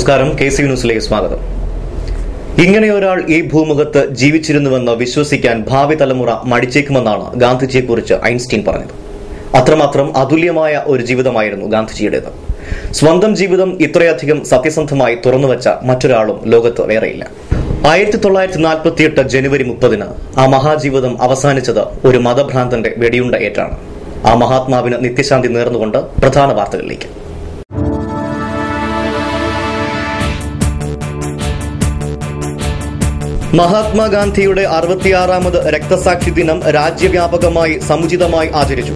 നമസ്കാരം, KC ന്യൂസിലേക്ക് സ്വാഗതം. ഇങ്ങനെയൊരാൾ ഈ ഭൂമുഖത്ത് ജീവിച്ചിരുന്നുവെന്ന് വിശ്വസിക്കാൻ ഭാവി തലമുറ മടിച്ചേക്കുമെന്നാണ് ഗാന്ധിജിയെക്കുറിച്ച് ഐൻസ്റ്റീൻ പറഞ്ഞത്. അത്രമാത്രം അതുല്യമായ ഒരു ജീവിതമായിരുന്നു ഗാന്ധിജിയുടേത്. സ്വന്തം ജീവിതം ഇത്രയധികം സത്യസന്ധമായി തുറന്നുവച്ച മറ്റൊരാളും ലോകത്ത് വേറെയില്ല. 1948 ജനുവരി 30 ആ മഹാജീവിതം അവസാനിച്ചത് ഒരു മതഭ്രാന്തന്റെ വെടിയുണ്ട ഏറ്റാണ്. ആ മഹാത്മാവിന് നിത്യശാന്തി നേർന്നുകൊണ്ട് പ്രധാന വാർത്തകളിലേക്ക്. മഹാത്മാഗാന്ധിയുടെ 66ാമത് രക്തസാക്ഷി ദിനം രാജ്യവ്യാപകമായി സമുചിതമായി ആചരിച്ചു.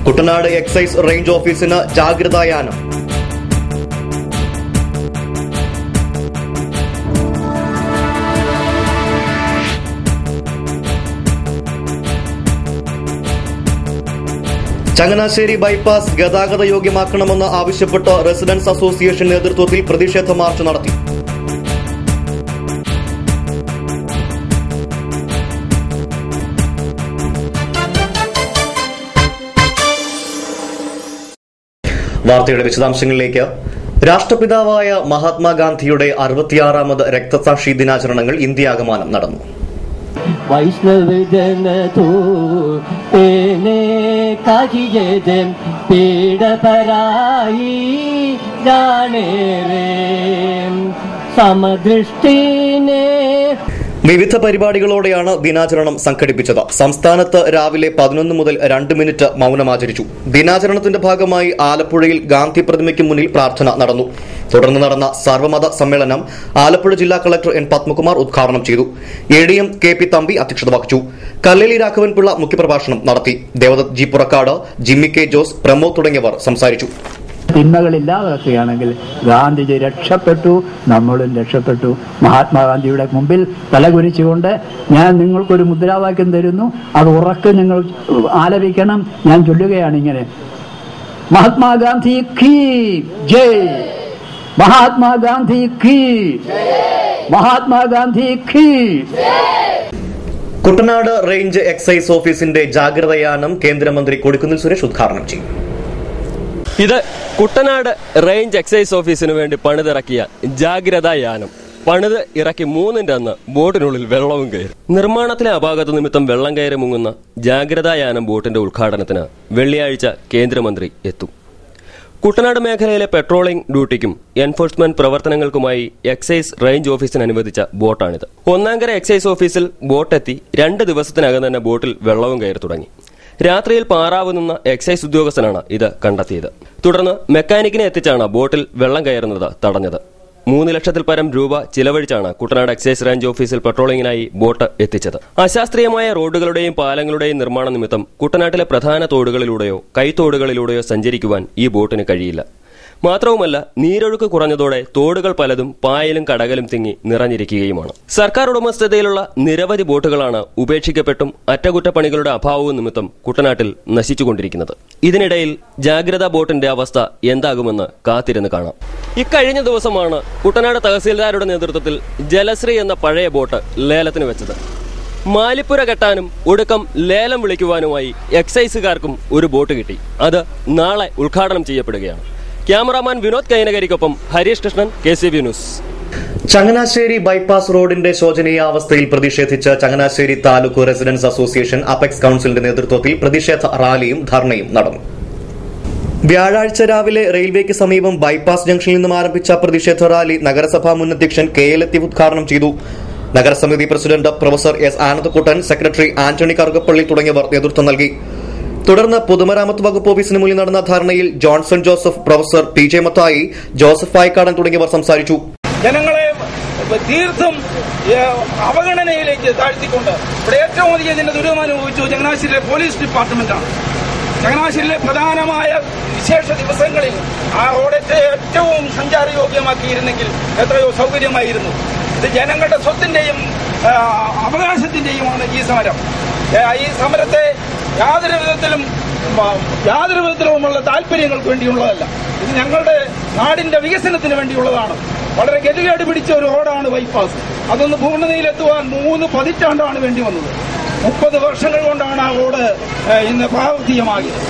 കുട്ടനാട് എക്സൈസ് റേഞ്ച് ഓഫീസിന് ജാഗ്രതായാനം. ചങ്ങനാശ്ശേരി ബൈപ്പാസ് ഗതാഗത യോഗ്യമാക്കണമെന്ന് ആവശ്യപ്പെട്ട് റെസിഡൻസ് അസോസിയേഷൻ നേതൃത്വത്തിൽ പ്രതിഷേധ മാർച്ച് നടത്തി. വാർത്തയുടെ വിശദാംശങ്ങളിലേക്ക്. രാഷ്ട്രപിതാവായ മഹാത്മാഗാന്ധിയുടെ 66ാമത് രക്തസാക്ഷി ദിനാചരണങ്ങൾ ഇന്ത്യയാകമാനം നടന്നു. वैष्णव जन तो तेने काजिए जन पीड़ पराई जाने रे समदृष्टि ने. വിവിധ പരിപാടികളോടെയാണ് ദിനാചരണം സംഘടിപ്പിച്ചത്. സംസ്ഥാനത്ത് രാവിലെ 11 മുതൽ 2 മിനിറ്റ് മൌനമാചരിച്ചു. ദിനാചരണത്തിന്റെ ഭാഗമായി ആലപ്പുഴയിൽ ഗാന്ധി പ്രതിമയ്ക്ക് മുന്നിൽ പ്രാർത്ഥന നടന്നു. തുടർന്ന് നടന്ന സർവ്വമത സമ്മേളനം ആലപ്പുഴ ജില്ലാ കളക്ടർ N. പത്മകുമാർ ഉദ്ഘാടനം ചെയ്തു. ADM KP തമ്പി അധ്യക്ഷത വഹിച്ചു. കല്ലേലി രാഘവൻപിള്ള മുഖ്യപ്രഭാഷണം നടത്തി. Devadath G. Purakkad, Jimmy K. Jose, Pramod തുടങ്ങിയവർ സംസാരിച്ചു. തിന്മകളില്ലാതാക്കുകയാണെങ്കിൽ ഗാന്ധിജി രക്ഷപ്പെട്ടു, നമ്മളും രക്ഷപ്പെട്ടു. മഹാത്മാഗാന്ധിയുടെ മുമ്പിൽ തലകുനിച്ചുകൊണ്ട് ഞാൻ നിങ്ങൾക്കൊരു മുദ്രാവാക്യം തരുന്നു, അത് ഉറക്കെ നിങ്ങൾ ആലപിക്കണം. ഞാൻ ചൊല്ലുകയാണ് ഇങ്ങനെ: മഹാത്മാഗാന്ധി കീ ജയ്, മഹാത്മാഗാന്ധി കീ, മഹാത്മാഗാന്ധി കീ. കുട്ടനാട് റേഞ്ച് എക്സൈസ് ഓഫീസിന്റെ ജാഗ്രതയാനം കേന്ദ്രമന്ത്രി കൊടിക്കുന്നിൽ സുരേഷ് ഉദ്ഘാടനം ചെയ്യും. ഇത് കുട്ടനാട് റേഞ്ച് എക്സൈസ് ഓഫീസിനു വേണ്ടി പണിതിറക്കിയ ജാഗ്രതായാനം. പണിത് ഇറക്കി 3-ന്റെ അന്ന് ബോട്ടിനുള്ളിൽ വെള്ളവും കയറി. നിർമ്മാണത്തിലെ അപാകത നിമിത്തം വെള്ളം കയറി മുങ്ങുന്ന ജാഗ്രതായാനം ബോട്ടിന്റെ ഉദ്ഘാടനത്തിന് വെള്ളിയാഴ്ച കേന്ദ്രമന്ത്രി എത്തും. കുട്ടനാട് മേഖലയിലെ പെട്രോളിംഗ് ഡ്യൂട്ടിക്കും എൻഫോഴ്സ്മെന്റ് പ്രവർത്തനങ്ങൾക്കുമായി എക്സൈസ് റേഞ്ച് ഓഫീസിന് അനുവദിച്ച ബോട്ടാണിത്. ഒന്നാംകര എക്സൈസ് ഓഫീസിൽ ബോട്ടെത്തി 2 ദിവസത്തിനകം തന്നെ ബോട്ടിൽ വെള്ളവും കയറി തുടങ്ങി. രാത്രിയിൽ പാറാവ് നിന്ന എക്സൈസ് ഉദ്യോഗസ്ഥനാണ് ഇത് കണ്ടെത്തിയത്. തുടർന്ന് മെക്കാനിക്കിനെ എത്തിച്ചാണ് ബോട്ടിൽ വെള്ളം കയറുന്നത് തടഞ്ഞത്. 3 ലക്ഷത്തിൽ പരം രൂപ ചിലവഴിച്ചാണ് കുട്ടനാട് എക്സൈസ് റേഞ്ച് ഓഫീസിൽ പെട്രോളിംഗിനായി ബോട്ട് എത്തിച്ചത്. അശാസ്ത്രീയമായ റോഡുകളുടെയും പാലങ്ങളുടെയും നിർമ്മാണ നിമിത്തം കുട്ടനാട്ടിലെ പ്രധാന തോടുകളിലൂടെയോ കൈത്തോടുകളിലൂടെയോ സഞ്ചരിക്കുവാൻ ഈ ബോട്ടിന് കഴിയില്ല. മാത്രവുമല്ല, നീരൊഴുക്ക് കുറഞ്ഞതോടെ തോടുകൾ പലതും പായലും കടകലും തിങ്ങി നിറഞ്ഞിരിക്കുകയുമാണ്. സർക്കാർ ഉടമസ്ഥതയിലുള്ള നിരവധി ബോട്ടുകളാണ് ഉപേക്ഷിക്കപ്പെട്ടും അറ്റകുറ്റപ്പണികളുടെ അഭാവവും നിമിത്തം കുട്ടനാട്ടിൽ നശിച്ചുകൊണ്ടിരിക്കുന്നത്. ഇതിനിടയിൽ ജാഗ്രതാ ബോട്ടിന്റെ അവസ്ഥ എന്താകുമെന്ന് കാത്തിരുന്ന് കാണാം. ഇക്കഴിഞ്ഞ ദിവസമാണ് കുട്ടനാട് തഹസീൽദാരുടെ നേതൃത്വത്തിൽ ജലശ്രീ എന്ന പഴയ ബോട്ട് ലേലത്തിന് വെച്ചത്. മാലിപ്പുര കെട്ടാനും ഒടുക്കം ലേലം വിളിക്കുവാനുമായി എക്സൈസുകാർക്കും ഒരു ബോട്ട് കിട്ടി. അത് നാളെ ഉദ്ഘാടനം ചെയ്യപ്പെടുകയാണ്. ക്യാമറാമാൻ വിനോദ് കൈനകരിക്കൊപ്പം Harish Krishnan, KCV news. Changanassery bypass റോഡിന്റെ ശോചനീയാവസ്ഥയിൽ പ്രതിഷേധിച്ച് Changanassery taluk residents association apex കൌൺസിലിന്റെ നേതൃത്വത്തിൽ പ്രതിഷേധ റാലിയും ധർണയും നടന്നു. വ്യാഴാഴ്ച രാവിലെ റെയിൽവേക്ക് സമീപം ബൈപ്പാസ് ജംഗ്ഷനിൽ നിന്നും ആരംഭിച്ച പ്രതിഷേധ റാലി നഗരസഭാ മുൻ അധ്യക്ഷൻ KL ലത്തീഫ് ഉദ്ഘാടനം ചെയ്തു. നഗരസമിതി president professor S. Anandakuttan, secretary Antony Karukappally തുടങ്ങിയവർ നേതൃത്വം നൽകി. തുടർന്ന് പൊതുമരാമത്ത് വകുപ്പ് ഓഫീസിന് മുന്നിൽ നടന്ന ധാരണയിൽ Johnson Joseph, professor PJ Mathai, Joseph Payikkadan തുടങ്ങിയവർ സംസാരിച്ചു. ജനങ്ങളെ തീർത്തും അവഗണനയിലേക്ക് താഴ്ത്തിക്കൊണ്ട് ഇവിടെ ഏറ്റവും അധികം ഇതിന്റെ ദുരിതം അനുഭവിച്ചു ചങ്ങനാശ്ശേരിയിലെ പോലീസ് ഡിപ്പാർട്ട്മെന്റാണ്. ചങ്ങനാശ്ശേരിയിലെ പ്രധാനമായ വിശേഷ ദിവസങ്ങളിൽ ആ റോഡ് ഏറ്റവും സഞ്ചാരയോഗ്യമാക്കിയിരുന്നെങ്കിൽ എത്രയോ സൗകര്യമായിരുന്നു. ഇത് ജനങ്ങളുടെ സ്വത്തിന്റെയും അവകാശത്തിന്റെയുമാണ് ഈ സമരം. ഈ സമരത്തെ യാതൊരു വിധത്തിലുമുള്ള താല്പര്യങ്ങൾക്ക് വേണ്ടിയുള്ളതല്ല. ഇത് ഞങ്ങളുടെ നാടിന്റെ വികസനത്തിന് വേണ്ടിയുള്ളതാണ്. വളരെ ഗതികേട് പിടിച്ച ഒരു റോഡാണ് ബൈപ്പാസ്. അതൊന്ന് പൂർണ്ണതയിലെത്തുവാൻ 3 പതിറ്റാണ്ടാണ് വേണ്ടി വന്നത്. 30 വർഷങ്ങൾ കൊണ്ടാണ് ആ റോഡ് ഇന്ന് പ്രാവർത്തികമാകിയത്.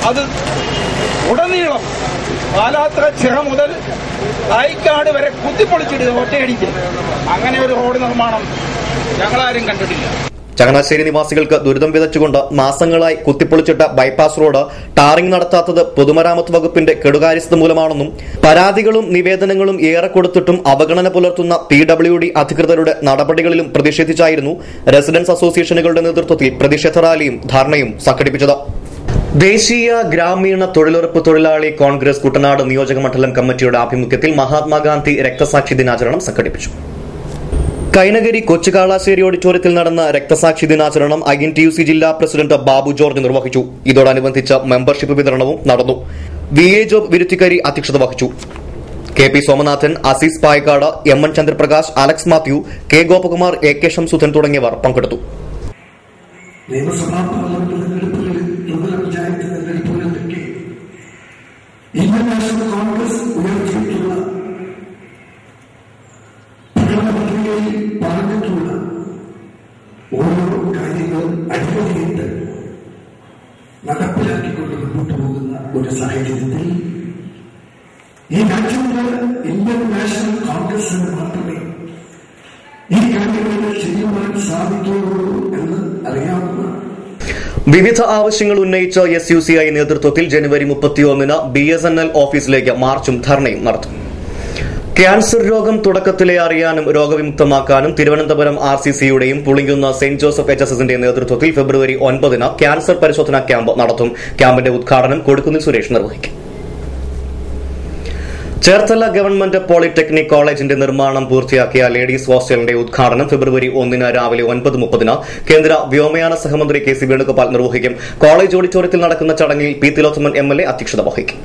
അത് ഉടനീളം പാലാത്ര ചിറ മുതൽ തായ്ക്കാട് വരെ കുത്തിപ്പൊളിച്ചിടുക ഒറ്റയടിക്ക്. അങ്ങനെ ഒരു റോഡ് നിർമ്മാണം ഞങ്ങളാരും കണ്ടിട്ടില്ല. ചങ്ങനാശ്ശേരി നിവാസികൾക്ക് ദുരിതം വിതച്ചുകൊണ്ട് മാസങ്ങളായി കുത്തിപ്പൊളിച്ചിട്ട ബൈപ്പാസ് റോഡ് ടാറിംഗ് നടത്താത്തത് പൊതുമരാമത്ത് വകുപ്പിന്റെ കെടുകാര്യസ്ഥത മൂലമാണെന്നും പരാതികളും നിവേദനങ്ങളും ഏറെ കൊടുത്തിട്ടും അവഗണന പുലർത്തുന്ന PWD അധികൃതരുടെ നടപടികളിലും പ്രതിഷേധിച്ചായിരുന്നു റെസിഡൻസ് അസോസിയേഷനുകളുടെ നേതൃത്വത്തിൽ പ്രതിഷേധ റാലിയും ധർണയും സംഘടിപ്പിച്ചത്. ദേശീയ ഗ്രാമീണ തൊഴിലുറപ്പ് തൊഴിലാളി കോൺഗ്രസ് കുട്ടനാട് നിയോജക മണ്ഡലം കമ്മിറ്റിയുടെ ആഭിമുഖ്യത്തിൽ മഹാത്മാഗാന്ധി രക്തസാക്ഷി ദിനാചരണം സംഘടിപ്പിച്ചു. കൈനഗിരി കൊച്ചുകാളാശ്ശേരി ഓഡിറ്റോറിയത്തിൽ നടന്ന രക്തസാക്ഷി ദിനാചരണം INTUC ജില്ലാ പ്രസിഡന്റ് ബാബു ജോർജ് നിർവഹിച്ചു. ഇതോടനുബന്ധിച്ച് മെമ്പർഷിപ്പ് വിതരണവും നടന്നു. VA ജോബ് വിരുത്തിക്കരി അധ്യക്ഷത വഹിച്ചു. KP Somanathan, Azeez Payakkad, MN Chandraprakash, Alex Mathew, K Gopakumar, AK Shamsuddin തുടങ്ങിയവർ പങ്കെടുത്തു. പറഞ്ഞിട്ടുള്ള ഓരോ കാര്യങ്ങളും അടിപൊളിയിട്ട് നടപ്പിലാക്കിക്കൊണ്ട് മുന്നോട്ട് പോകുന്ന ഒരു സാഹചര്യത്തിൽ ഈ രാജ്യത്ത് ഇന്ത്യൻ നാഷണൽ കോൺഗ്രസിന് മാത്രമേ ഈ കാര്യങ്ങൾ ചെയ്യുവാൻ സാധിക്കുകയുള്ളൂ എന്ന് അറിയാവുന്ന വിവിധ ആവശ്യങ്ങൾ ഉന്നയിച്ച SUCI നേതൃത്വത്തിൽ ജനുവരി 31-ന് BSNL ഓഫീസിലേക്ക് മാർച്ചും ധർണയും നടത്തും. ക്യാൻസർ രോഗം തുടക്കത്തിലെ അറിയാനും രോഗവിമുക്തമാക്കാനും തിരുവനന്തപുരം RCCയുടെയും പുളിങ്കുന്ന് സെന്റ് ജോസഫ് HSSന്റെ നേതൃത്വത്തിൽ ഫെബ്രുവരി 9-ന് ക്യാൻസർ പരിശോധനാ ക്യാമ്പ് നടത്തും. ക്യാമ്പിന്റെ ഉദ്ഘാടനം കൊടിക്കുന്നിൽ സുരേഷ് നിർവഹിക്കും. ചേർത്തല ഗവൺമെന്റ് പോളിടെക്നിക് കോളേജിന്റെ നിർമ്മാണം പൂർത്തിയാക്കിയ ലേഡീസ് ഹോസ്റ്റലിന്റെ ഉദ്ഘാടനം ഫെബ്രുവരി 1-ന് രാവിലെ 9:30-ന് കേന്ദ്ര വ്യോമയാന സഹമന്ത്രി KC വേണുഗോപാൽ നിർവഹിക്കും. കോളേജ് ഓഡിറ്റോറിയത്തിൽ നടക്കുന്ന ചടങ്ങിൽ P. തിലോത്തമൻ MLA അധ്യക്ഷത വഹിക്കും.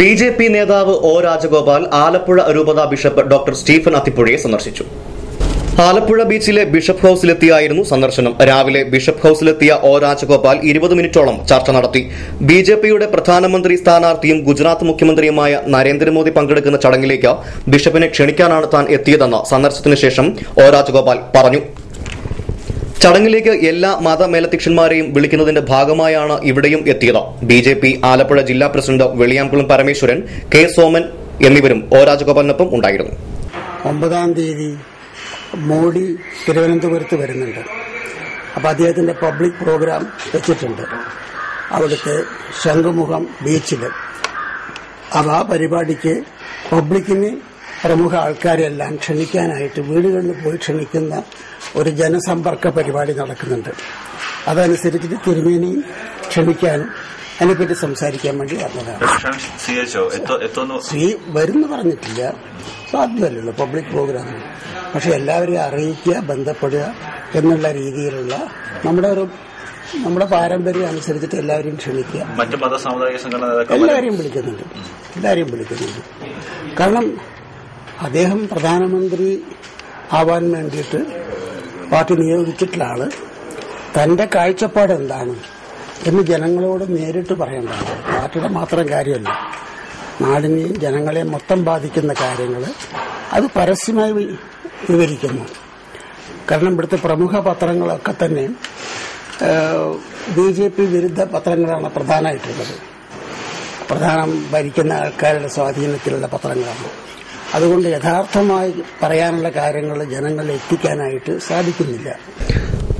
BJP നേതാവ് O. രാജഗോപാൽ ആലപ്പുഴ രൂപത ബിഷപ്പ് ഡോക്ടർ സ്റ്റീഫൻ അത്തിപ്പുഴയെ സന്ദർശിച്ചു. ആലപ്പുഴ ബീച്ചിലെ ബിഷപ്പ് ഹൌസിലെത്തിയായിരുന്നു സന്ദർശനം. രാവിലെ ബിഷപ്പ് ഹൌസിലെത്തിയ O. രാജഗോപാൽ 20 മിനിറ്റോളം ചർച്ച നടത്തി. BJPയുടെ പ്രധാനമന്ത്രി സ്ഥാനാർത്ഥിയും ഗുജറാത്ത് മുഖ്യമന്ത്രിയുമായ നരേന്ദ്രമോദി പങ്കെടുക്കുന്ന ചടങ്ങിലേക്ക് ബിഷപ്പിനെ ക്ഷണിക്കാനാണ് താൻ എത്തിയതെന്ന് സന്ദർശനത്തിന് ശേഷം O. രാജഗോപാൽ പറഞ്ഞു. ചടങ്ങിലേക്ക് എല്ലാ മതമേലധ്യക്ഷന്മാരെയും വിളിക്കുന്നതിന്റെ ഭാഗമായാണ് ഇവിടെയും എത്തിയത്. BJP ആലപ്പുഴ ജില്ലാ പ്രസിഡന്റ് വെളിയാംകുളം പരമേശ്വരൻ, K. സോമൻ എന്നിവരും O. രാജഗോപാലിനൊപ്പം ഉണ്ടായിരുന്നു. 9-ാം തീയതി മോഡി തിരുവനന്തപുരത്ത് വരുന്നുണ്ട്. അപ്പോൾ അദ്ദേഹത്തിന്റെ പബ്ലിക് പ്രോഗ്രാം വെച്ചിട്ടുണ്ട് അവിടുത്തെ ശംഖുമുഖം ബീച്ചിൽ. അപ്പോൾ ആ പരിപാടിക്ക് പബ്ലിക്കിന് പ്രമുഖ ആൾക്കാരെല്ലാം ക്ഷണിക്കാനായിട്ട് വീടുകളിൽ പോയി ക്ഷണിക്കുന്ന ഒരു ജനസമ്പർക്ക പരിപാടി നടക്കുന്നുണ്ട്. അതനുസരിച്ചിട്ട് തിരുമേനിയും ക്ഷണിക്കാനും അതിനെപ്പറ്റി സംസാരിക്കാൻ വേണ്ടി വന്നതാണ്. വരുന്നു പറഞ്ഞിട്ടില്ല, സാധ്യമല്ലല്ലോ പബ്ലിക് പ്രോഗ്രാം. പക്ഷെ എല്ലാവരെയും അറിയിക്കുക, ബന്ധപ്പെടുക എന്നുള്ള രീതിയിലുള്ള നമ്മുടെ പാരമ്പര്യം അനുസരിച്ചിട്ട് എല്ലാവരെയും ക്ഷണിക്കുക. മറ്റ് മതസാമുദായിക സംഘടന എല്ലാവരെയും വിളിക്കുന്നുണ്ട്. കാരണം അദ്ദേഹം പ്രധാനമന്ത്രി ആവാൻ വേണ്ടിയിട്ട് പാർട്ടി നിയോഗിച്ചിട്ടുള്ള ആള് തന്റെ കാഴ്ചപ്പാട് എന്താണ് എന്ന് ജനങ്ങളോട് നേരിട്ട് പറയേണ്ടതാണ്. പാർട്ടിയുടെ മാത്രം കാര്യമല്ല, നാടിനെയും ജനങ്ങളെയും മൊത്തം ബാധിക്കുന്ന കാര്യങ്ങൾ അത് പരസ്യമായി വിവരിക്കുന്നു. കാരണം ഇവിടുത്തെ പ്രമുഖ പത്രങ്ങളൊക്കെ തന്നെ BJP വിരുദ്ധ പത്രങ്ങളാണ് പ്രധാനമായിട്ടുള്ളത്. ഭരിക്കുന്ന ആൾക്കാരുടെ സ്വാധീനത്തിലുള്ള പത്രങ്ങളാണ്. അതുകൊണ്ട് യഥാർത്ഥമായി പറയാനുള്ള കാര്യങ്ങൾ ജനങ്ങളിൽ എത്തിക്കാനായിട്ട് സാധിക്കുന്നില്ല.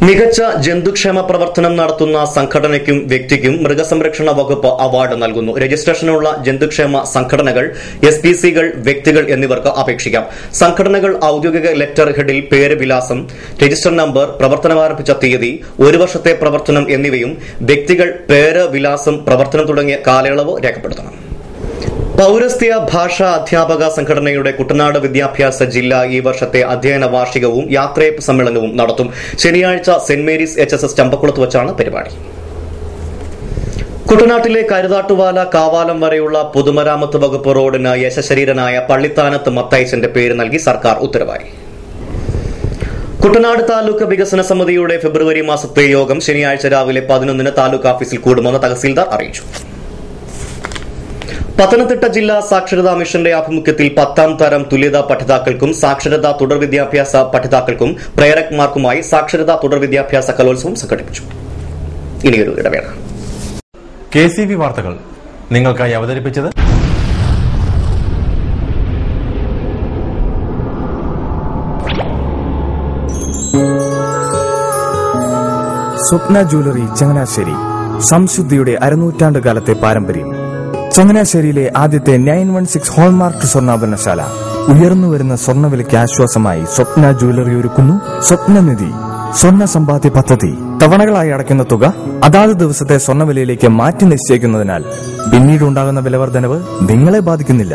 മികച്ച ജന്തുക്ഷേമ പ്രവർത്തനം നടത്തുന്ന സംഘടനയ്ക്കും വ്യക്തിക്കും മൃഗസംരക്ഷണ വകുപ്പ് അവാർഡ് നൽകുന്നു. രജിസ്ട്രേഷനുള്ള ജന്തുക്ഷേമ സംഘടനകൾ, SPCകൾ, വ്യക്തികൾ എന്നിവർക്ക് അപേക്ഷിക്കാം. സംഘടനകൾ ഔദ്യോഗിക ലെറ്റർ ഹെഡിൽ പേര്, വിലാസം, രജിസ്റ്റർ നമ്പർ, പ്രവർത്തനമാരംഭിച്ച തീയതി, 1 വർഷത്തെ പ്രവർത്തനം എന്നിവയും, വ്യക്തികൾ പേര്, വിലാസം, പ്രവർത്തനം തുടങ്ങിയ കാലയളവ് രേഖപ്പെടുത്തണം. പൌരസ്ത്യ ഭാഷാ അധ്യാപക സംഘടനയുടെ കുട്ടനാട് വിദ്യാഭ്യാസ ജില്ല ഈ വർഷത്തെ അധ്യയന വാർഷികവും യാത്രയപ്പ് സമ്മേളനവും നടത്തും. ശനിയാഴ്ച സെന്റ് മേരീസ് HSS ചമ്പക്കുളത്ത് വച്ചാണ് പരിപാടി. കുട്ടനാട്ടിലെ കരുതാട്ടുവാല കാവാലം വരെയുള്ള പൊതുമരാമത്ത് വകുപ്പ് റോഡിന് യശശരീരനായ പള്ളിത്താനത്ത് മത്തൈച്ചന്റെ പേര് നൽകി സർക്കാർ ഉത്തരവായി. കുട്ടനാട് താലൂക്ക് വികസന സമിതിയുടെ ഫെബ്രുവരി മാസത്തെ യോഗം ശനിയാഴ്ച രാവിലെ 11-ന് താലൂക്ക് ഓഫീസിൽ കൂടുമെന്ന് തഹസീൽദാർ അറിയിച്ചു. പത്തനംതിട്ട ജില്ലാ സാക്ഷരതാ മിഷന്റെ ആഭിമുഖ്യത്തിൽ 10ാം തരം തുല്യതാ പഠിതാക്കൾക്കും സാക്ഷരതാ തുടർ വിദ്യാഭ്യാസ പഠിതാക്കൾക്കും പ്രേരക്മാർക്കുമായി സാക്ഷരതാ തുടർ വിദ്യാഭ്യാസ കലോത്സവം സംഘടിപ്പിച്ചു. ഇനിയൊരു ഇടവേള. KCV വാർത്തകൾ നിങ്ങൾക്കായി അവതരിപ്പിച്ചത് സ്വപ്ന ജ്വല്ലറി ചങ്ങനാശ്ശേരി. സംശുദ്ധിയുടെ അരനൂറ്റാണ്ട് കാലത്തെ പാരമ്പര്യം. ചങ്ങനാശ്ശേരിയിലെ ആദ്യത്തെ 916 ഹോൾമാർക്ക് സ്വർണ്ണാഭരണശാല. ഉയർന്നുവരുന്ന സ്വർണ്ണവിലയ്ക്ക് ആശ്വാസമായി സ്വപ്ന ജ്വല്ലറി ഒരുക്കുന്നു സ്വപ്നനിധി സ്വർണ്ണ സമ്പാദ്യ പദ്ധതി. തവണകളായി അടയ്ക്കുന്ന തുക അതാത് ദിവസത്തെ സ്വർണ്ണവിലയിലേക്ക് മാറ്റി നിശ്ചയിക്കുന്നതിനാൽ പിന്നീടുണ്ടാകുന്ന വിലവർദ്ധനവ് നിങ്ങളെ ബാധിക്കുന്നില്ല.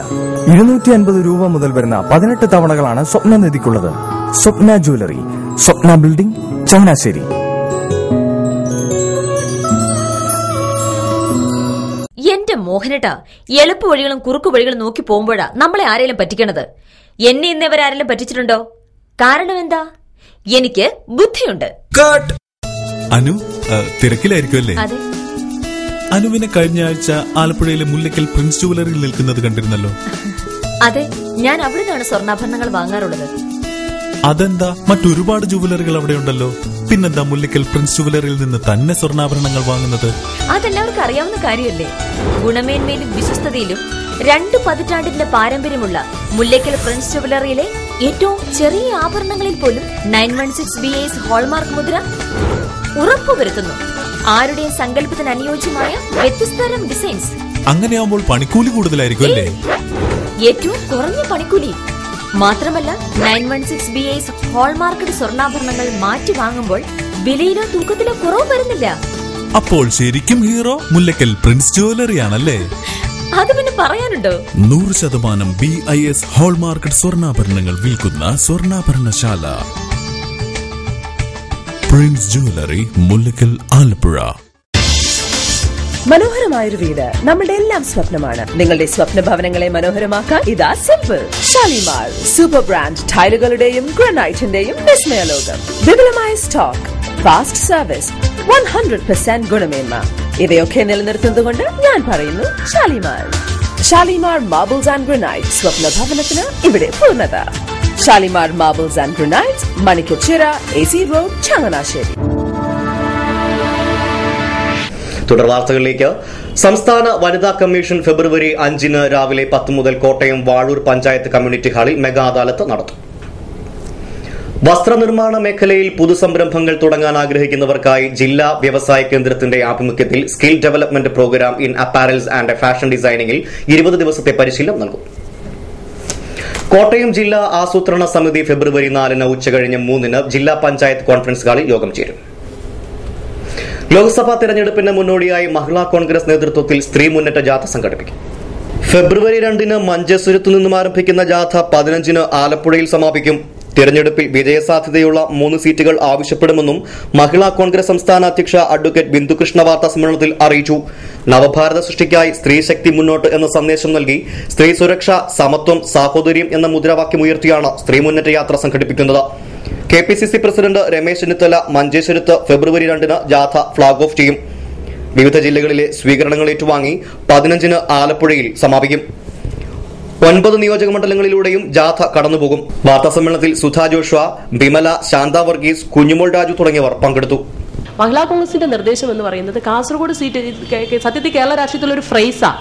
250 രൂപ മുതൽ വരുന്ന 18 തവണകളാണ് സ്വപ്നനിധിക്കുള്ളത്. സ്വപ്ന ജ്വല്ലറി, സ്വപ്ന ബിൽഡിംഗ്, ചങ്ങനാശ്ശേരി. എന്റെ മോഹനേട്ടാ, എളുപ്പ വഴികളും കുറുക്കു വഴികളും നോക്കി പോകുമ്പോഴാ നമ്മളെ ആരെങ്കിലും പറ്റിക്കണത്. എന്നെ ഇന്നവരാരെങ്കിലും പറ്റിച്ചിട്ടുണ്ടോ? കാരണം എന്താ? എനിക്ക് ബുദ്ധിയുണ്ട്. അനു തിരക്കിലായിരിക്കും അല്ലേ? അതെ. അനുവിനെ കഴിഞ്ഞ ആഴ്ച ആലപ്പുഴയിലെ മുല്ലക്കൽ പ്രിൻസ് ജുവലറിയിൽ നിൽക്കുന്നത് കണ്ടിരുന്നല്ലോ. അതെ, ഞാൻ അവിടെ നിന്നാണ് സ്വർണ്ണാഭരണങ്ങൾ വാങ്ങാറുള്ളത്. അതെന്താ, മറ്റൊരുപാട് ജുവലറികൾ അവിടെ ഉണ്ടല്ലോ, പിന്നെന്താ മുല്ലക്കൽ പ്രിൻസ് ജുവലറിയിൽ നിന്ന് തന്നെ സ്വർണ്ണാഭരണങ്ങൾ വാങ്ങുന്നത്? അതെല്ലാവർക്കും അറിയാവുന്ന കാര്യമല്ലേ. ഗുണമേന്മയിലും വിശ്വസ്തതയിലും 2 പതിറ്റാണ്ടിന്റെ പാരമ്പര്യമുള്ള മുല്ലക്കൽ പ്രിൻസ് ജുവലറിയിലെ ഏറ്റവും ചെറിയ ആഭരണങ്ങളിൽ പോലും 916 BIS ഹോൾമാർക്ക് മുദ്ര ഉറപ്പുവരുത്തുന്നു. ആരുടെയും സങ്കല്പത്തിന് അനുയോജ്യമായ വ്യത്യസ്തതരം ഡിസൈൻസ്. അങ്ങനെയാവുമ്പോൾ പണിക്കൂലി കൂടുതലായിരിക്കും അല്ലേ? ഏറ്റവും കുറഞ്ഞ പണിക്കൂലി. മാത്രമല്ല 916 BIS ഹോൾമാർക്കഡ് സ്വർണ്ണാഭരണങ്ങൾ മാറ്റി വാങ്ങുമ്പോൾ വിലയിലോ തൂക്കത്തിലോ കുറവ് വരുന്നില്ല. അപ്പോൾ ശരിക്കും ഹീറോ മുല്ലക്കൽ പ്രിൻസ് ജുവലറി ആണല്ലേ? അത് പിന്നെ പറയാനുണ്ടോ? 100% BIS ഹോൾമാർക്കഡ് സ്വർണ്ണാഭരണങ്ങൾ വിൽക്കുന്ന സ്വർണ്ണാഭരണശാല പ്രിൻസ് ജുവലറി, മുല്ലക്കൽ, ആലപ്പുഴ. മനോഹരമായൊരു വീട് നമ്മളുടെ എല്ലാം സ്വപ്നമാണ്. നിങ്ങളുടെ സ്വപ്ന ഭവനങ്ങളെ മനോഹരമാക്കാൻ ഇതാ സിമ്പിൾ. ഷാലിമാർ സൂപ്പർ ബ്രാൻഡ് ടൈലുകളുടെയും ഗ്രാനൈറ്റിന്റെയും വിസ്മയ ലോകം. വിപുലമായ സ്റ്റോക്ക്, ഫാസ്റ്റ് സർവീസ്, 100% ഗുണമേന്മ. ഇവയൊക്കെ നിലനിർത്തുന്നതുകൊണ്ട് ഞാൻ പറയുന്നു Shalimar. Shalimar marbles and granite. സ്വപ്ന ഭവനത്തിന് ഇവിടെ പൂർണ്ണത. Shalimar marbles and granite, Manikkachira, AC road, Changanassery. തുടർ വാർത്തകളിലേക്ക്. സംസ്ഥാന വനിതാ കമ്മീഷൻ ഫെബ്രുവരി 5 രാവിലെ 10 മുതൽ കോട്ടയം വാഴൂർ പഞ്ചായത്ത് കമ്മ്യൂണിറ്റി ഹാളിൽ മെഗാ അദാലത്ത് നടത്തും. വസ്ത്രനിർമ്മാണ മേഖലയിൽ പുതുസംരംഭങ്ങൾ തുടങ്ങാൻ ആഗ്രഹിക്കുന്നവർക്കായി ജില്ലാ വ്യവസായ കേന്ദ്രത്തിന്റെ ആഭിമുഖ്യത്തിൽ skill development programme in apparels and fashion ഡിസൈനിംഗിൽ 20 ദിവസത്തെ പരിശീലനം നൽകും. കോട്ടയം ജില്ലാ ആസൂത്രണ സമിതി ഫെബ്രുവരി 4 ഉച്ചകഴിഞ്ഞ് 3 ജില്ലാ പഞ്ചായത്ത് കോൺഫറൻസ് ഹാളിൽ യോഗം ചേരും. ലോക്സഭാ തെരഞ്ഞെടുപ്പിന് മുന്നോടിയായി മഹിളാ കോൺഗ്രസ് നേതൃത്വത്തിൽ സ്ത്രീ മുന്നേറ്റ ജാഥ സംഘടിപ്പിക്കും. ഫെബ്രുവരി 2 മഞ്ചേശ്വരത്തു നിന്നും ആരംഭിക്കുന്ന ജാഥ 15 ആലപ്പുഴയിൽ സമാപിക്കും. തെരഞ്ഞെടുപ്പിൽ വിജയസാധ്യതയുള്ള 3 സീറ്റുകൾ ആവശ്യപ്പെടുമെന്നും മഹിളാ കോൺഗ്രസ് സംസ്ഥാന അധ്യക്ഷ അഡ്വക്കേറ്റ് ബിന്ദുകൃഷ്ണ വാർത്താ സമ്മേളനത്തിൽ അറിയിച്ചു. നവഭാരത സൃഷ്ടിക്കായി സ്ത്രീശക്തി മുന്നോട്ട് എന്ന സന്ദേശം നൽകി സ്ത്രീ സുരക്ഷ, സമത്വം, സാഹോദര്യം എന്ന മുദ്രാവാക്യമുയർത്തിയാണ് സ്ത്രീ മുന്നേറ്റ യാത്ര സംഘടിപ്പിക്കുന്നത്. KPCC പ്രസിഡന്റ് രമേശ് ചെന്നിത്തല മഞ്ചേശ്വരത്ത് ഫെബ്രുവരി 2 ജാഥ ഫ്ളാഗ് ഓഫ് ചെയ്യും. വിവിധ ജില്ലകളിലെ സ്വീകരണങ്ങൾ ഏറ്റുവാങ്ങി 15 ആലപ്പുഴയിൽ സമാപിക്കും. 9 നിയോജക മണ്ഡലങ്ങളിലൂടെയും ജാഥ കടന്നുപോകും. വാർത്താസമ്മേളനത്തിൽ സുധാ ജോഷ്വ, ബിമല, ശാന്ത വർഗീസ്, കുഞ്ഞുമോൾ രാജു തുടങ്ങിയവർ പങ്കെടുത്തു. മഹിളാ കോൺഗ്രസിന്റെ നിർദ്ദേശം എന്ന് പറയുന്നത് കാസർഗോഡ് സീറ്റ് സത്യത്തിൽ കേരള രാഷ്ട്രീയത്തിലുള്ള ഒരു ഫ്രേസാ.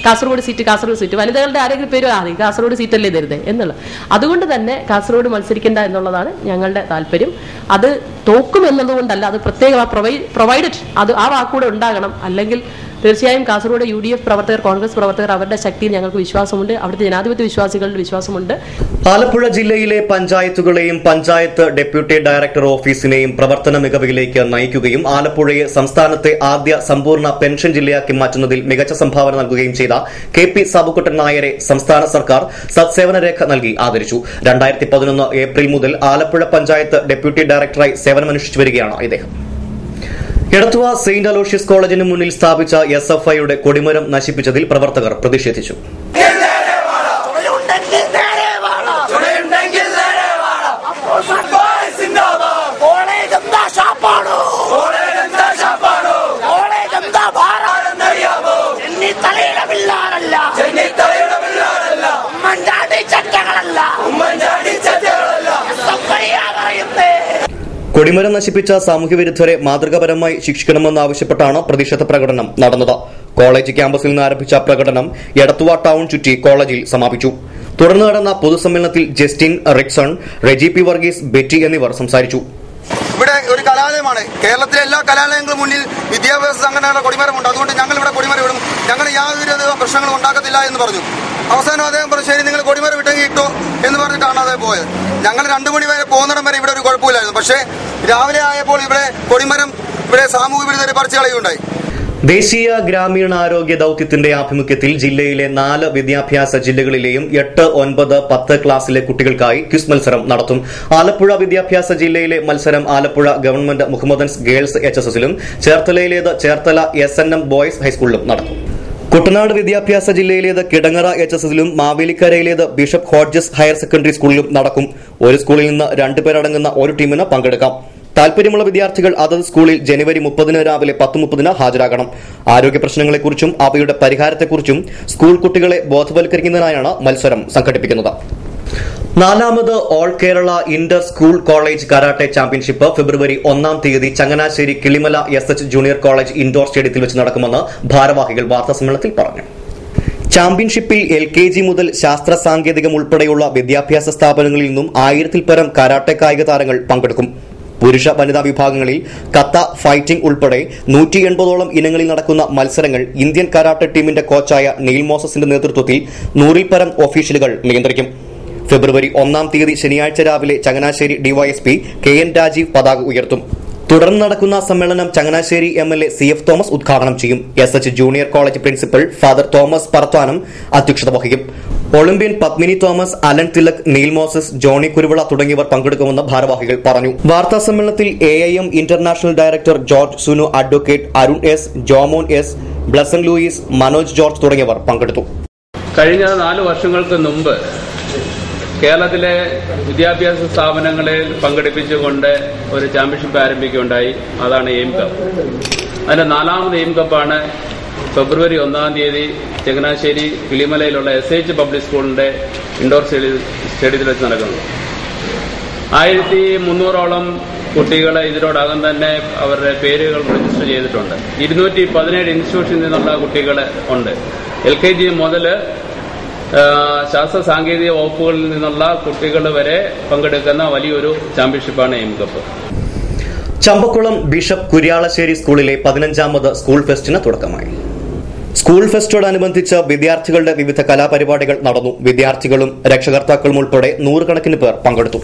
കാസർഗോഡ് സീറ്റ് വനിതകളുടെ ആരെങ്കിലും പേര് കാസർഗോഡ് സീറ്റല്ലേ തരുന്നത് എന്നുള്ളത്. അതുകൊണ്ട് തന്നെ കാസർഗോഡ് മത്സരിക്കേണ്ട എന്നുള്ളതാണ് ഞങ്ങളുടെ താല്പര്യം. അത് തോക്കും എന്നതുകൊണ്ടല്ല, അത് പ്രത്യേകം പ്രൊവൈഡഡ് അത് ആ വാക്കൂടെ ഉണ്ടാകണം. അല്ലെങ്കിൽ തീർച്ചയായും കാസർഗോഡ് UDF പ്രവർത്തകർ, കോൺഗ്രസ് പ്രവർത്തകർ, അവരുടെ ശക്തിയിൽ ഞങ്ങൾക്ക് വിശ്വാസമുണ്ട്. അവിടുത്തെ ജനാധിപത്യ വിശ്വാസികളുടെ വിശ്വാസമുണ്ട്. ആലപ്പുഴ ജില്ലയിലെ പഞ്ചായത്തുകളെയും പഞ്ചായത്ത് ഡെപ്യൂട്ടി ഡയറക്ടർ ഓഫീസിനെയും പ്രവർത്തന മികവിലേക്ക് നയിക്കുകയും ആലപ്പുഴയെ സംസ്ഥാനത്തെ ആദ്യ സമ്പൂർണ്ണ പെൻഷൻ ജില്ലയാക്കി മാറ്റുന്നതിൽ മികച്ച സംഭാവന നൽകുകയും ചെയ്ത KP സാബുക്കുട്ടൻ നായരെ സംസ്ഥാന സർക്കാർ സത്സേവന രേഖ നൽകി ആദരിച്ചു. 2011 ഏപ്രിൽ മുതൽ ആലപ്പുഴ പഞ്ചായത്ത് ഡെപ്യൂട്ടി ഡയറക്ടറായി സേവനമനുഷ്ഠിച്ചു വരികയാണ് ഇദ്ദേഹം. എടത്തുവ സെയിന്റ് അലോഷ്യസ് കോളേജിന് മുന്നിൽ സ്ഥാപിച്ച SFIയുടെ കൊടിമരം നശിപ്പിച്ചതിൽ പ്രവർത്തകർ പ്രതിഷേധിച്ചു. കൊടിമരം നശിപ്പിച്ച സാമൂഹ്യവിരുദ്ധരെ മാതൃകാപരമായി ശിക്ഷിക്കണമെന്നാവശ്യപ്പെട്ടാണ് പ്രതിഷേധ പ്രകടനം നടന്നത്. കോളേജ് ക്യാമ്പസിൽ നിന്ന് ആരംഭിച്ച പ്രകടനം എടത്തുവ ടൌൺ ചുറ്റി കോളേജിൽ സമാപിച്ചു. തുടർന്ന് നടന്ന പൊതുസമ്മേളനത്തിൽ Justin, Rixon, Reji P Varghese, Betty എന്നിവർ സംസാരിച്ചു. ഇവിടെ ഒരു കലാലയമാണ്. കേരളത്തിലെ എല്ലാ കലാലയങ്ങളും മുന്നിൽ വിദ്യാഭ്യാസ സംഘടനകളുടെ കൊടിമരമുണ്ട്. അതുകൊണ്ട് ഞങ്ങൾ ഇവിടെ കൊടിമരം ഇടും, ഞങ്ങൾ യാതൊരു പ്രശ്നങ്ങളും ഉണ്ടാക്കത്തില്ല എന്ന് പറഞ്ഞു. അവസാനം അദ്ദേഹം പറഞ്ഞു, ശരി നിങ്ങൾ കൊടിമരം ഇട്ടെങ്കിൽ ഇട്ടോ എന്ന് പറഞ്ഞിട്ടാണ് അദ്ദേഹം പോയത്. ഞങ്ങൾ 2 മണി വരെ പോകുന്നിടം വരെ ഇവിടെ ഒരു കുഴപ്പമില്ലായിരുന്നു. പക്ഷേ രാവിലെ ആയപ്പോൾ ഇവിടെ കൊടിമരം സാമൂഹ്യ വിരുദ്ധരെ പറിച്ചു കളയുണ്ടായി. ദേശീയ ഗ്രാമീണാരോഗ്യ ദൌത്യത്തിന്റെ ആഭിമുഖ്യത്തിൽ ജില്ലയിലെ 4 വിദ്യാഭ്യാസ ജില്ലകളിലെയും 8, 9, 10 ക്ലാസ്സിലെ കുട്ടികൾക്കായി ക്വിസ് മത്സരം നടത്തും. ആലപ്പുഴ വിദ്യാഭ്യാസ ജില്ലയിലെ മത്സരം ആലപ്പുഴ ഗവൺമെന്റ് മുഹമ്മദൻസ് ഗേൾസ് HSSലും ചേർത്തലയിലേത് ചേർത്തല SNM ബോയ്സ് ഹൈസ്കൂളിലും നടക്കും. കുട്ടനാട് വിദ്യാഭ്യാസ ജില്ലയിലേത് കിടങ്ങറ HSSലും മാവേലിക്കരയിലേത് ബിഷപ്പ് ഹോഡ്ജസ് ഹയർ സെക്കൻഡറി സ്കൂളിലും നടക്കും. ഒരു സ്കൂളിൽ നിന്ന് 2 പേരടങ്ങുന്ന ഒരു ടീമിന് പങ്കെടുക്കാം. താൽപര്യമുള്ള വിദ്യാർത്ഥികൾ അതത് സ്കൂളിൽ ജനുവരി 30 രാവിലെ 10:30 ഹാജരാകണം. ആരോഗ്യ പ്രശ്നങ്ങളെക്കുറിച്ചും അവയുടെ പരിഹാരത്തെക്കുറിച്ചും സ്കൂൾ കുട്ടികളെ ബോധവൽക്കരിക്കുന്നതിനായാണ് മത്സരം സംഘടിപ്പിക്കുന്നത്. 4ാമത് all Kerala inter school college karate championship February 1 Changanassery Kilimala SH junior college indoor സ്റ്റേഡിയത്തിൽ വെച്ച് നടക്കുമെന്ന് ഭാരവാഹികൾ വാർത്താസമ്മേളനത്തിൽ പറഞ്ഞു. ചാമ്പ്യൻഷിപ്പിൽ LKG മുതൽ ശാസ്ത്ര സാങ്കേതികം ഉൾപ്പെടെയുള്ള വിദ്യാഭ്യാസ സ്ഥാപനങ്ങളിൽ നിന്നും 1000-ൽ പരം കരാട്ടെ കായിക താരങ്ങൾ പങ്കെടുക്കും. പുരുഷ വനിതാ വിഭാഗങ്ങളിൽ കത്ത, ഫൈറ്റിംഗ് ഉൾപ്പെടെ 180ഓളം ഇനങ്ങളിൽ നടക്കുന്ന മത്സരങ്ങൾ ഇന്ത്യൻ കരാട്ടെ ടീമിന്റെ കോച്ചായ നെയിൽ മോസസിന്റെ നേതൃത്വത്തിൽ 100-ൽ പരം ഒഫീഷ്യലുകൾ നിയന്ത്രിക്കും. ഫെബ്രുവരി 1 ശനിയാഴ്ച രാവിലെ ചങ്ങനാശ്ശേരി DYSP KN രാജീവ് പതാക ഉയർത്തും. തുടർന്ന് നടക്കുന്ന സമ്മേളനം ചങ്ങനാശ്ശേരി MLA CF തോമസ് ഉദ്ഘാടനം ചെയ്യും. SH junior college principal father Thomas Parathanam അധ്യക്ഷത വഹിക്കും. Olympian Padmini Thomas, Alan Tilak, Neil Moses, Johnny Kuruvila തുടങ്ങിയവർ പങ്കെടുക്കുമെന്ന് ഭാരവാഹികൾ പറഞ്ഞു. വാർത്താ സമ്മേളനത്തിൽ AIM international director George Sunu, advocate Arun S, Jomon S, Blesson Louis, Manoj George തുടങ്ങിയവർ പങ്കെടുത്തു. കഴിഞ്ഞ 4 വർഷങ്ങൾക്ക് മുമ്പ് കേരളത്തിലെ വിദ്യാഭ്യാസ സ്ഥാപനങ്ങളെ പങ്കെടുപ്പിച്ചുകൊണ്ട് ഒരു ചാമ്പ്യൻഷിപ്പ് ആരംഭിക്കുകയുണ്ടായി. അതാണ് എയിം കപ്പ്. അതിന്റെ 4ാമത് എയിം കപ്പാണ് ഫെബ്രുവരി 1 ചങ്ങനാശ്ശേരി കിളിമലയിലുള്ള SH പബ്ലിക് സ്കൂളിന്റെ ഇൻഡോർ സ്റ്റേഡിയത്തിൽ വെച്ച് നടക്കുന്നത്. 1300ഓളം കുട്ടികളെ ഇതിനോടകം തന്നെ അവരുടെ പേരുകൾ രജിസ്റ്റർ ചെയ്തിട്ടുണ്ട്. 217 ഇൻസ്റ്റിറ്റ്യൂഷനിൽ നിന്നുള്ള കുട്ടികൾ ഉണ്ട്. LKG മുതൽ ശാസ്ത്ര സാങ്കേതിക വകുപ്പുകളിൽ നിന്നുള്ള കുട്ടികൾ വരെ പങ്കെടുക്കുന്ന വലിയൊരു ചാമ്പ്യൻഷിപ്പാണ് aim cup. Champakulam bishop Kuriyalassery സ്കൂളിലെ 15ാമത് സ്കൂൾ ഫെസ്റ്റിന് തുടക്കമായി. സ്കൂൾ ഫെസ്റ്റോടനുബന്ധിച്ച് വിദ്യാർത്ഥികളുടെ വിവിധ കലാപരിപാടികൾ നടന്നു. വിദ്യാർത്ഥികളും രക്ഷകർത്താക്കളും ഉൾപ്പെടെ 100 കണക്കിന് പേർ പങ്കെടുത്തു.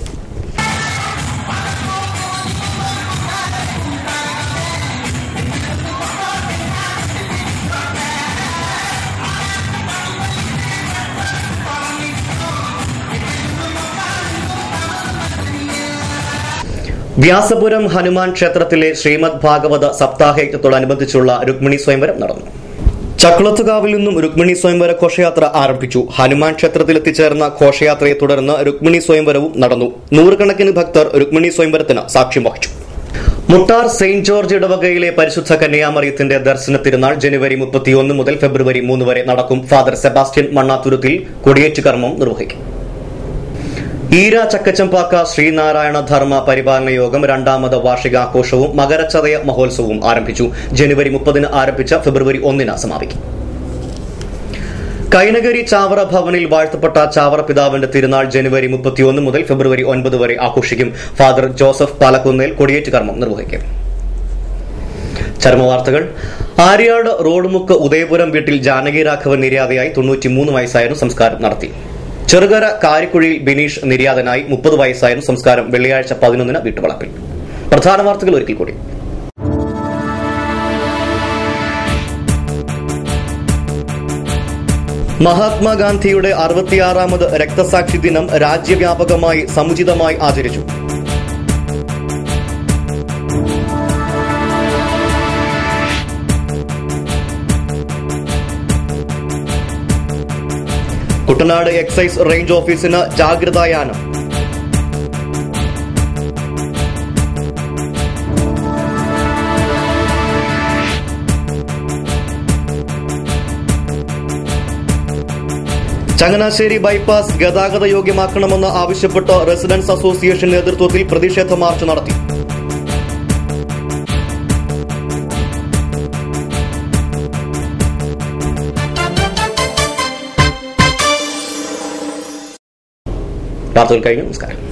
വ്യാസപുരം ഹനുമാൻ ക്ഷേത്രത്തിലെ ശ്രീമദ് ഭാഗവത സപ്താഹയജ്ഞത്തോടനുബന്ധിച്ചുള്ള രുക്മിണി സ്വയംവരം നടന്നു. ചക്കുളത്തുകാവിൽ നിന്നും രുക്മിണി സ്വയംവര ഘോഷയാത്ര ആരംഭിച്ചു. ഹനുമാൻ ക്ഷേത്രത്തിൽ എത്തിച്ചേർന്ന ഘോഷയാത്രയെ തുടർന്ന് രുക്മിണി സ്വയംവരവും നടന്നു. 100 കണക്കിന് ഭക്തർ രുക്മിണി സ്വയംവരത്തിന് സാക്ഷ്യം വഹിച്ചു. മുട്ടാർ സെയിന്റ് ജോർജ് ഇടവകയിലെ പരിശുദ്ധ കന്യാമറിയത്തിന്റെ ദർശന തിരുനാൾ ജനുവരി 31 മുതൽ ഫെബ്രുവരി 3 വരെ നടക്കും. ഫാദർ സെബാസ്റ്റ്യൻ മണ്ണാത്തുരുത്തിൽ കൊടിയേറ്റ് കർമ്മം നിർവഹിക്കും. ഈര ചക്കച്ചമ്പാക്ക ശ്രീനാരായണ ധർമ്മ പരിപാലന യോഗം 2ാമത് വാർഷികാഘോഷവും മകരച്ചതയ മഹോത്സവവും ആരംഭിച്ചു. ജനുവരി 30 ആരംഭിച്ച ഫെബ്രുവരി 1 സമാപിക്കും. കൈനകരി ചാവറ ഭവനിൽ വാഴ്ത്തപ്പെട്ട ചാവറ പിതാവിന്റെ തിരുനാൾ ജനുവരി 31 മുതൽ ഫെബ്രുവരി 9 വരെ ആഘോഷിക്കും. ഫാദർ ജോസഫ് പാലക്കുന്നേൽ കൊടിയേറ്റ് കർമ്മം നിർവഹിക്കും. ചരമവാർത്തകൾ. ആര്യാട് റോഡുമുക്ക് ഉദയപുരം വീട്ടിൽ ജാനകി രാഘവൻ നിര്യാതയായി 93 വയസ്സായിരുന്നു. സംസ്കാരം നടത്തി. ചെറുകര കാരിക്കുഴിയിൽ ബിനീഷ് നിര്യാതനായി 30 വയസ്സായിരുന്നു. സംസ്കാരം വെള്ളിയാഴ്ച 11 വീട്ടുവളപ്പിൽ. പ്രധാന വാർത്തകൾ ഒരിക്കൽ കൂടി. മഹാത്മാഗാന്ധിയുടെ 66ാമത് രക്തസാക്ഷി ദിനം രാജ്യവ്യാപകമായി സമുചിതമായി ആചരിച്ചു. കുട്ടനാട് എക്സൈസ് റേഞ്ച് ഓഫീസിന് ജാഗ്രതായാനം. ചങ്ങനാശ്ശേരി ബൈപ്പാസ് ഗതാഗത യോഗ്യമാക്കണമെന്ന് ആവശ്യപ്പെട്ട് റെസിഡൻസ് അസോസിയേഷൻ നേതൃത്വത്തിൽ പ്രതിഷേധ മാർച്ച് നടത്തി. വാർത്തകൾ കഴിഞ്ഞു. നമസ്കാരം.